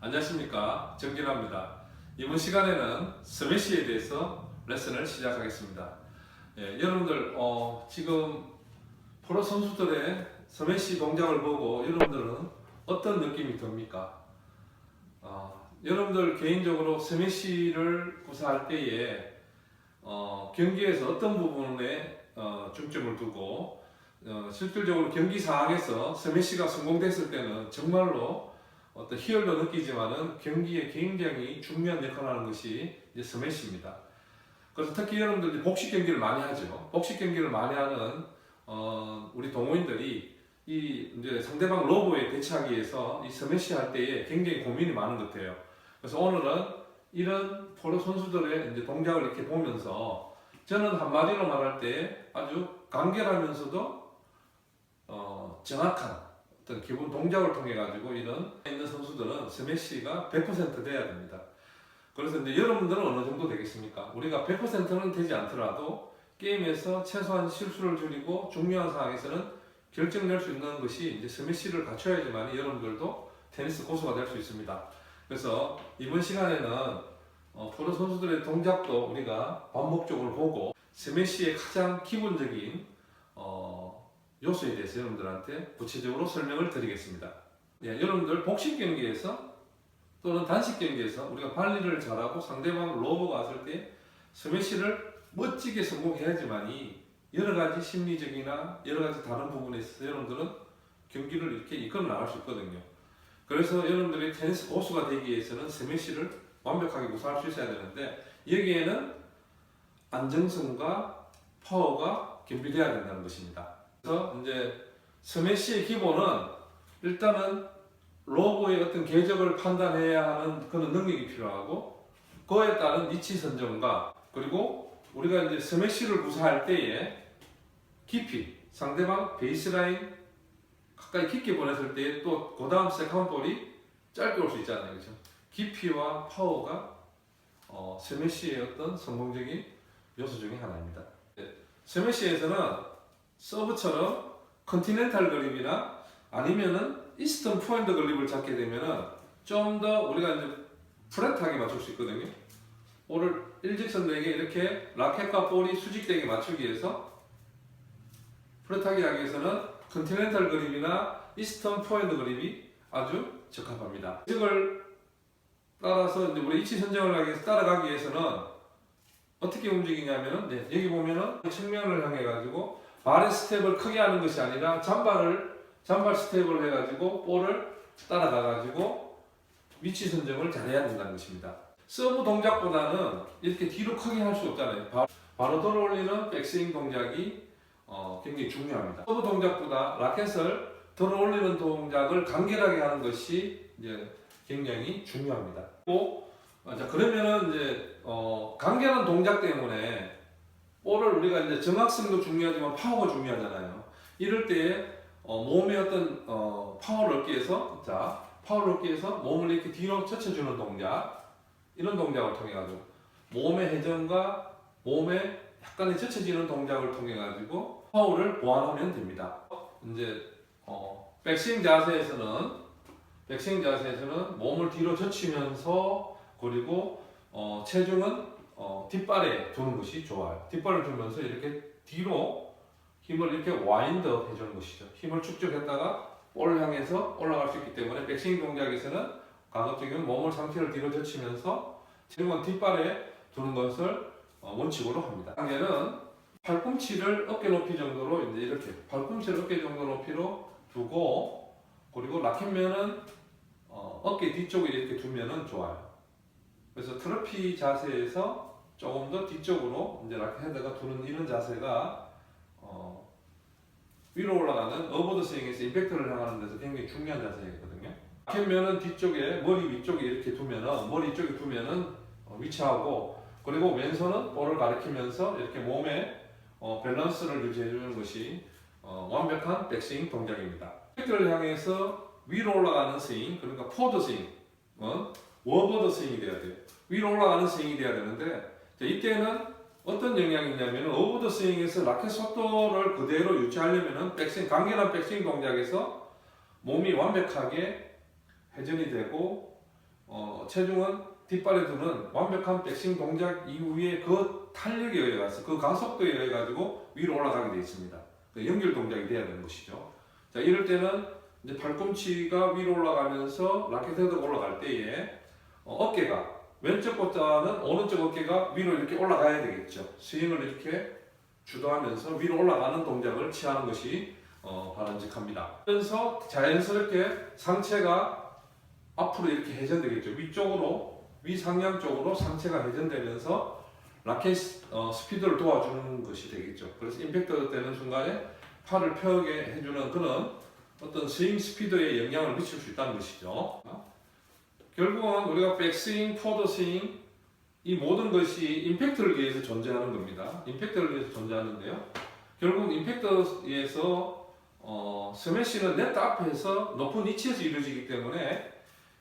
안녕하십니까, 정진아입니다. 이번 시간에는 스매시에 대해서 레슨을 시작하겠습니다. 여러분들 지금 프로 선수들의 스매시 동작을 보고 여러분들은 어떤 느낌이 듭니까? 여러분들 개인적으로 스매시를 구사할 때에 경기에서 어떤 부분에 중점을 두고 실질적으로 경기 상황에서 스매시가 성공됐을 때는 정말로 어떤 희열도 느끼지만은 경기에 굉장히 중요한 역할을 하는 것이 이제 스매시입니다. 그래서 특히 여러분들 복식 경기를 많이 하죠. 복식 경기를 많이 하는 우리 동호인들이 이 이제 상대방 로브에 대처하기 위해서 이 스매시 할 때에 굉장히 고민이 많은 것 같아요. 그래서 오늘은 이런 프로 선수들의 이제 동작을 이렇게 보면서 저는 한마디로 말할 때 아주 간결하면서도 정확한 어떤 기본 동작을 통해 가지고 이런 있는 선수들은 스매시가 100% 돼야 됩니다. 그래서 이제 여러분들은 어느 정도 되겠습니까? 우리가 100%는 되지 않더라도 게임에서 최소한 실수를 줄이고 중요한 상황에서는 결정낼 수 있는 것이 이제 스매시를 갖춰야지만 여러분들도 테니스 고수가 될 수 있습니다. 그래서 이번 시간에는 프로 선수들의 동작도 우리가 반복적으로 보고 스매시의 가장 기본적인 요소에 대해서 여러분들한테 구체적으로 설명을 드리겠습니다. 여러분들 복식 경기에서 또는 단식 경기에서 우리가 발리를 잘하고 상대방 로브가 왔을 때 스매시를 멋지게 성공해야지만이 여러가지 심리적이나 여러가지 다른 부분에 있어서 여러분들은 경기를 이렇게 이끌어 나갈 수 있거든요. 그래서 여러분들이 테니스 고수가 되기 위해서는 스매시를 완벽하게 구사할 수 있어야 되는데 여기에는 안정성과 파워가 겸비되어야 된다는 것입니다. 그래서 이제 스매시의 기본은 일단은 로브의 어떤 궤적을 판단해야 하는 그런 능력이 필요하고 그에 따른 위치 선정과 그리고 우리가 이제 스매시를 구사할 때에 깊이 상대방 베이스라인 가까이 깊게 보냈을 때 또 그 다음 세컨 볼이 짧게 올 수 있잖아요, 그렇죠? 깊이와 파워가 스매시의 어떤 성공적인 요소 중에 하나입니다. 스매시에서는 서브처럼 컨티넨탈 그립이나 아니면은 이스턴 포핸드 그립을 잡게 되면은 좀 더 우리가 이제 플랫하게 맞출 수 있거든요. 볼을 일직선되게 이렇게 라켓과 볼이 수직되게 맞추기 위해서 플랫하게 하기 위해서는 컨티넨탈 그립이나 이스턴 포핸드 그립이 아주 적합합니다. 이걸 따라서 이제 우리 위치 선정을 하기 위해서 따라가기 위해서는 어떻게 움직이냐면은 여기 보면은 측면을 향해 가지고 발의 스텝을 크게 하는 것이 아니라 잔발 스텝을 해가지고 볼을 따라가 가지고 위치 선정을 잘해야 된다는 것입니다. 서브 동작보다는 이렇게 뒤로 크게 할 수 없잖아요. 바로 들어올리는 백스윙 동작이 굉장히 중요합니다. 서브 동작보다 라켓을 들어올리는 동작을 간결하게 하는 것이 이제 굉장히 중요합니다. 그러면은 이제 간결한 동작 때문에 볼을 우리가 이제 정확성도 중요하지만 파워가 중요하잖아요. 이럴 때 몸의 어떤 파워를 얻기 위해서 몸을 이렇게 뒤로 젖혀주는 동작, 이런 동작을 통해 가지고 몸의 회전과 몸의 약간의 젖혀지는 동작을 통해 가지고 파워를 보완하면 됩니다. 이제 백스윙 자세에서는 몸을 뒤로 젖히면서 그리고 체중은 뒷발에 두는 것이 좋아요. 뒷발을 두면서 이렇게 뒤로 힘을 이렇게 와인드 해주는 것이죠. 힘을 축적했다가 볼을 향해서 올라갈 수 있기 때문에 백스윙 동작에서는 가급적이면 몸을 상체를 뒤로 젖히면서 체중은 뒷발에 두는 것을 원칙으로 합니다. 단계는 팔꿈치를 어깨 높이 정도로 이제 이렇게 팔꿈치를 어깨 정도 높이로 두고 그리고 라켓면은 어깨 뒤쪽에 이렇게 두면은 좋아요. 그래서 트로피 자세에서 조금 더 뒤쪽으로 이제 라켓 헤드가 두는 이런 자세가 위로 올라가는 어버드 스윙에서 임팩트를 향하는 데서 굉장히 중요한 자세거든요. 라켓면은 뒤쪽에 머리 위쪽에 이렇게 두면은 위치하고 그리고 왼손은 볼을 가리키면서 이렇게 몸에 밸런스를 유지해 주는 것이 완벽한 백스윙 동작입니다. 임팩트를 향해서 위로 올라가는 스윙, 그러니까 포드 스윙, 워버드 스윙이 돼야 돼요. 위로 올라가는 스윙이 돼야 되는데 이때는 어떤 영향이 있냐면 오버드 스윙에서 라켓 속도를 그대로 유지하려면 간결한 백스윙 동작에서 몸이 완벽하게 회전이 되고 체중은 뒷발에 두는 완벽한 백스윙 동작 이후에 그 탄력에 의해 가서 그 가속도에 의해 가지고 위로 올라가게 되어 있습니다. 연결 동작이 돼야 되는 것이죠. 자, 이럴 때는 이제 팔꿈치가 위로 올라가면서 라켓 헤드가 올라갈 때에 어깨가 왼쪽보다는 오른쪽 어깨가 위로 이렇게 올라가야 되겠죠. 스윙을 이렇게 주도하면서 위로 올라가는 동작을 취하는 것이 바람직합니다. 그래서 자연스럽게 상체가 앞으로 이렇게 회전되겠죠. 위쪽으로, 위상향 쪽으로 상체가 회전되면서 라켓 스피드를 도와주는 것이 되겠죠. 그래서 임팩트 되는 순간에 팔을 펴게 해주는 그런 어떤 스윙 스피드에 영향을 미칠 수 있다는 것이죠. 결국은 우리가 백스윙, 포드 스윙 이 모든 것이 임팩트를 위해서 존재하는 겁니다. 임팩트를 위해서 존재하는데요. 결국 임팩트에서 스매시는 네트 앞에서 높은 위치에서 이루어지기 때문에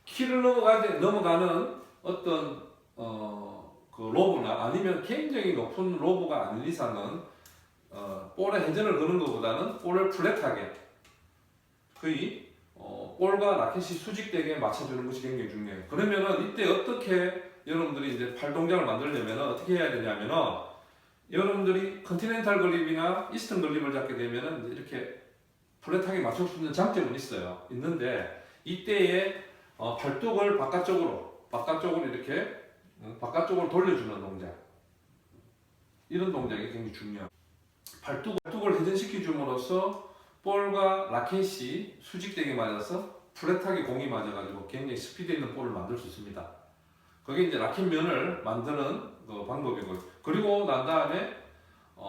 키를 넘어가는 어떤 그 로브나 아니면 굉장히 높은 로브가 아닌 이상은 볼에 회전을 거는 것보다는 볼을 플랫하게 거의 볼과 라켓이 수직되게 맞춰주는 것이 굉장히 중요해요. 그러면은 이때 어떻게 여러분들이 이제 팔 동작을 만들려면 어떻게 해야 되냐면은 여러분들이 컨티넨탈 그립이나 이스턴 그립을 잡게 되면은 이렇게 플랫하게 맞출 수 있는 장점은 있는데 이때에 팔뚝을 바깥쪽으로 이렇게 바깥쪽으로 돌려주는 동작, 이런 동작이 굉장히 중요해요. 팔뚝을 회전시켜 줌으로써 볼과 라켓이 수직되게 맞아서 플랫하게 공이 맞아가지고 굉장히 스피드 있는 볼을 만들 수 있습니다. 그게 이제 라켓면을 만드는 그 방법이고요. 그리고 난 다음에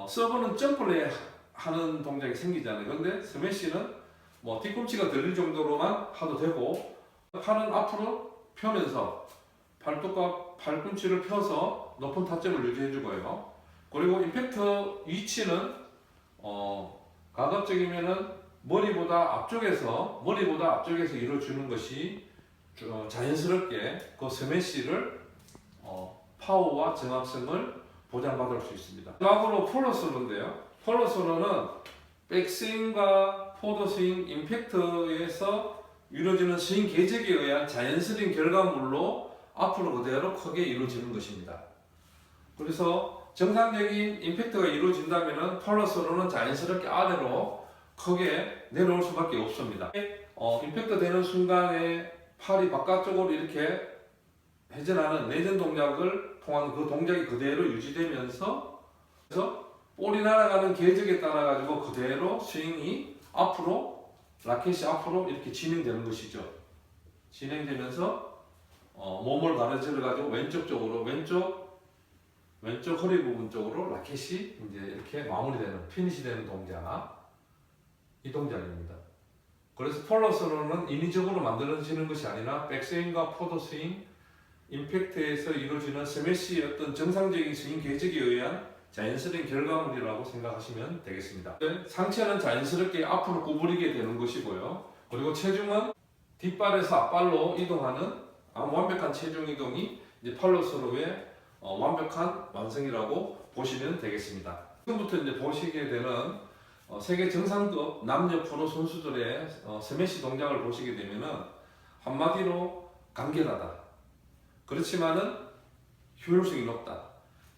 서브는 점프를 하는 동작이 생기잖아요. 근데 스매시는 뭐 뒤꿈치가 들릴 정도로만 하도 되고 팔은 앞으로 펴면서 팔뚝과 팔꿈치를 펴서 높은 타점을 유지해주고요. 그리고 임팩트 위치는 가급적이면은 머리보다 앞쪽에서 이루어주는 것이 자연스럽게 그 스매시를 파워와 정확성을 보장받을 수 있습니다. 마지막으로 폴로솔로인데요. 폴로솔로는 백스윙과 포드스윙, 임팩트에서 이루어지는 스윙 궤적에 의한 자연스러운 결과물로 앞으로 그대로 크게 이루어지는 것입니다. 그래서 정상적인 임팩트가 이루어진다면 폴로솔로는 자연스럽게 아래로 크게 내려올 수밖에 없습니다. 임팩트 되는 순간에 팔이 바깥쪽으로 이렇게 회전하는 내전 동작을 통한 그 동작이 그대로 유지되면서 그래서 볼이 날아가는 궤적에 따라 가지고 그대로 스윙이 앞으로 라켓이 앞으로 이렇게 진행되는 것이죠. 진행되면서 몸을 가로질러 가지고 왼쪽 쪽으로 왼쪽 허리 부분 쪽으로 라켓이 이제 이렇게 마무리되는 피니시되는 동작, 이 동작입니다. 그래서 폴로스로는 인위적으로 만들어지는 것이 아니라 백스윙과 포드스윙, 임팩트에서 이루어지는 스매시의 어떤 정상적인 스윙 궤적에 의한 자연스러운 결과물이라고 생각하시면 되겠습니다. 상체는 자연스럽게 앞으로 구부리게 되는 것이고요. 그리고 체중은 뒷발에서 앞발로 이동하는 완벽한 체중 이동이 이제 폴로스로의 완벽한 완성이라고 보시면 되겠습니다. 지금부터 이제 보시게 되는 세계 정상급 남녀 프로 선수들의 스매시 동작을 보시게 되면은 한마디로 간결하다. 그렇지만은 효율성이 높다.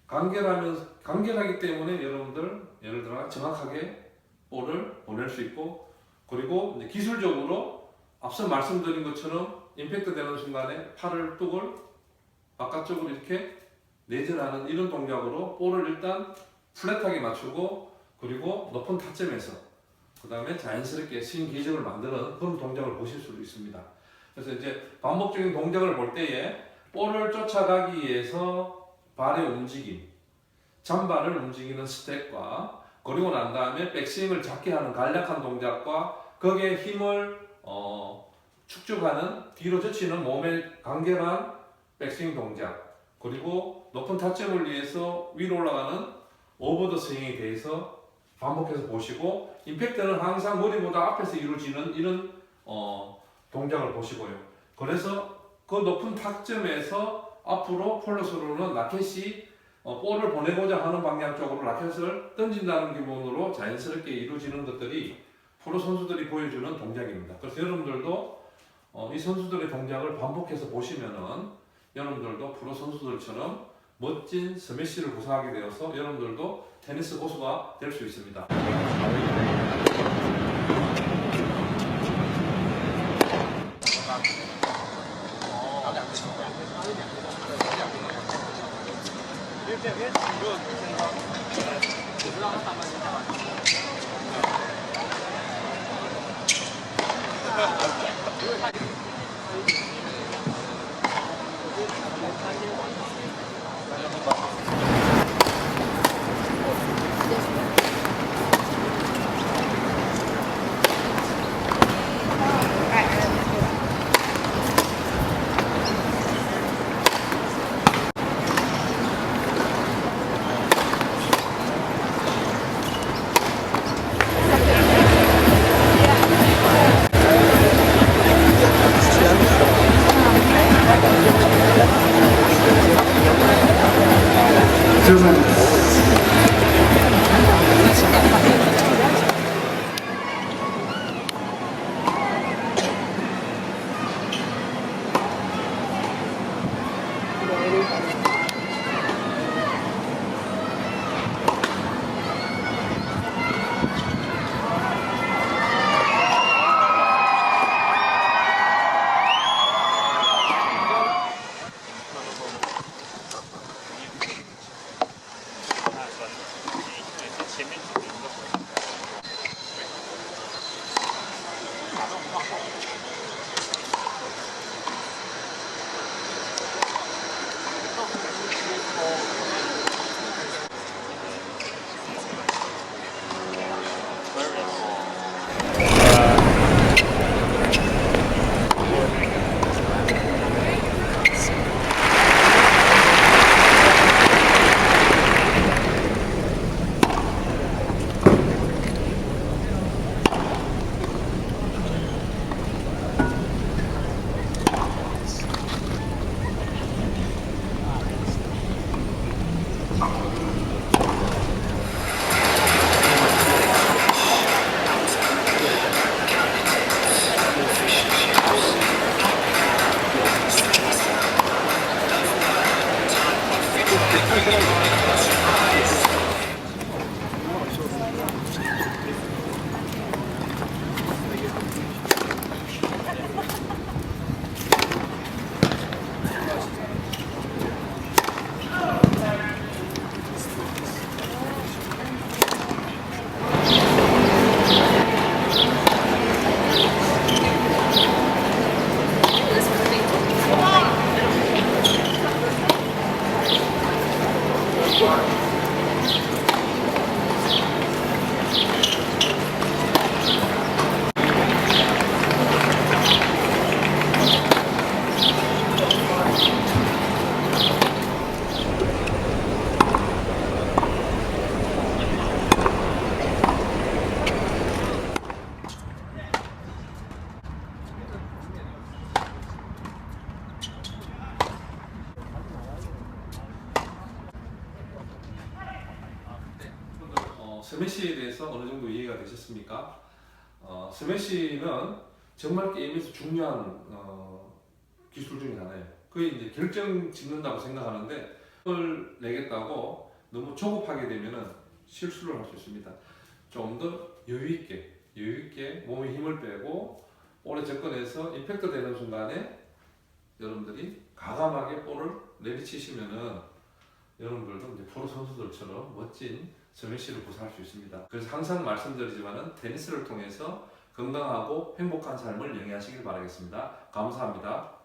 간결하기 때문에 여러분들 예를 들어 정확하게 볼을 보낼 수 있고, 그리고 이제 기술적으로 앞서 말씀드린 것처럼 임팩트 되는 순간에 팔을 뚝을 바깥쪽으로 이렇게 내전하는 이런 동작으로 볼을 일단 플랫하게 맞추고, 그리고 높은 타점에서 그 다음에 자연스럽게 스윙 궤적을 만드는 그런 동작을 보실 수 있습니다. 그래서 이제 반복적인 동작을 볼 때에 볼을 쫓아가기 위해서 발의 움직임, 잔발을 움직이는 스텝과 그리고 난 다음에 백스윙을 잡게 하는 간략한 동작과 거기에 힘을 축적하는 뒤로 젖히는 몸의 간결한 백스윙 동작, 그리고 높은 타점을 위해서 위로 올라가는 오버 더 스윙에 대해서 반복해서 보시고, 임팩트는 항상 머리보다 앞에서 이루어지는 이런 동작을 보시고요. 그래서 그 높은 타점에서 앞으로 폴로스로는 라켓이 볼을 보내고자 하는 방향 쪽으로 라켓을 던진다는 기본으로 자연스럽게 이루어지는 것들이 프로 선수들이 보여주는 동작입니다. 그래서 여러분들도 이 선수들의 동작을 반복해서 보시면은 여러분들도 프로 선수들처럼 멋진 스매시를 구사하게 되어서 여러분들도 테니스 고수가 될 수 있습니다. 스매시에 대해서 어느 정도 이해가 되셨습니까? 스매시는 정말 게임에서 중요한 기술 중에 하나예요. 그게 이제 결정 짓는다고 생각하는데 그걸 내겠다고 너무 조급하게 되면은 실수를 할 수 있습니다. 좀 더 여유 있게 몸에 힘을 빼고 볼에 접근해서 임팩트 되는 순간에 여러분들이 과감하게 볼을 내리치시면은 여러분들도 이제 프로 선수들처럼 멋진 스매시를 구사할 수 있습니다. 그래서 항상 말씀드리지만은 테니스를 통해서 건강하고 행복한 삶을 영위하시길 바라겠습니다. 감사합니다.